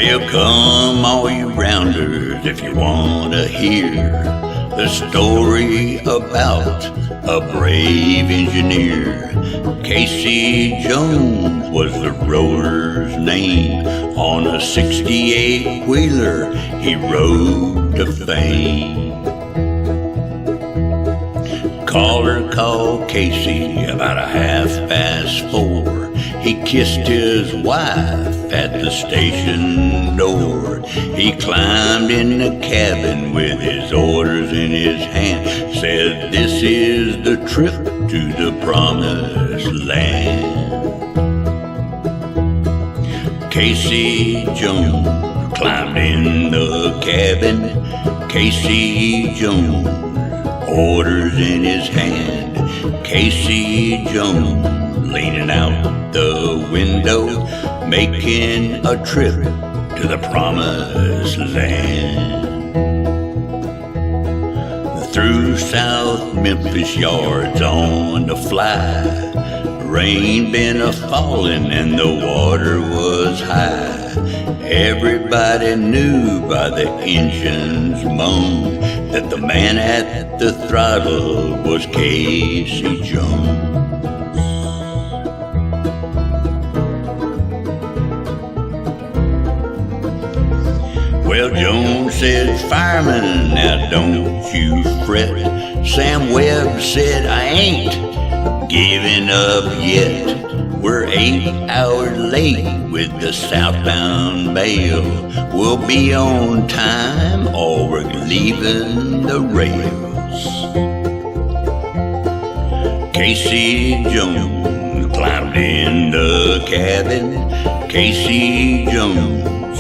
Well, come all you rounders if you want to hear the story about a brave engineer. Casey Jones was the roller's name. On a 68-wheeler he rode to fame. Caller called Casey about 4:30. He kissed his wife at the station door. He climbed in the cabin with his orders in his hand. Said, "This is the trip to the promised land." Casey Jones climbed in the cabin. Casey Jones, orders in his hand. Casey Jones leaning out the window, making a trip to the promised land. Through South Memphis yards on the fly, rain been a-falling and the water was high. Everybody knew by the engine's moan that the man at the throttle was Casey Jones. Well, Jones said, "Fireman, now don't you fret." Sam Webb said, "I ain't giving up yet. We're 8 hours late with the southbound mail. We'll be on time or we're leaving the rails." Casey Jones climbed in the cabin. Casey Jones,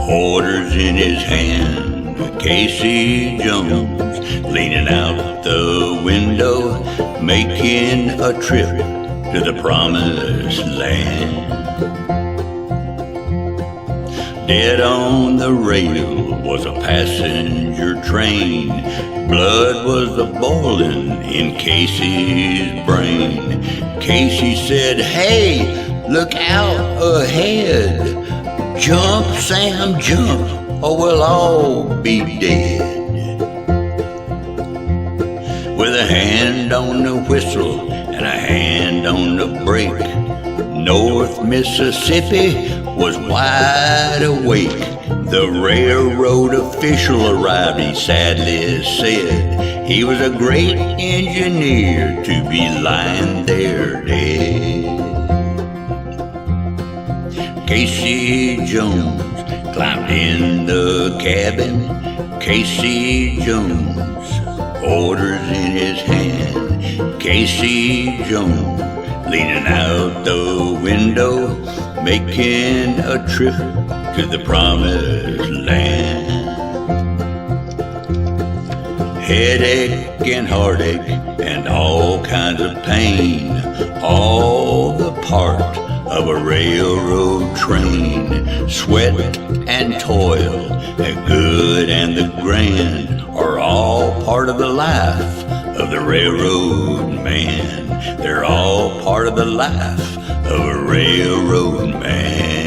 orders in his hand. Casey Jones leaning out the window, making a trip to the promised land. Dead on the rail was a passenger train. Blood was a-boiling in Casey's brain. Casey said, "Hey, look out ahead. Jump, Sam, jump, or we'll all be dead." With a hand on the whistle and a hand on the brake, North Mississippi was wide awake. The railroad official arrived, he sadly said. He was a great engineer to be lying there dead. Casey Jones climbed in the cabin. Casey Jones, orders in his hand. Casey Jones leaning out the window, making a trip to the promised land. Headache and heartache and all kinds of pain, all the part of a railroad train. Sweat and toil, the good and the grand, are all part of the life of the railroad man. They're all part of the life of a railroad man.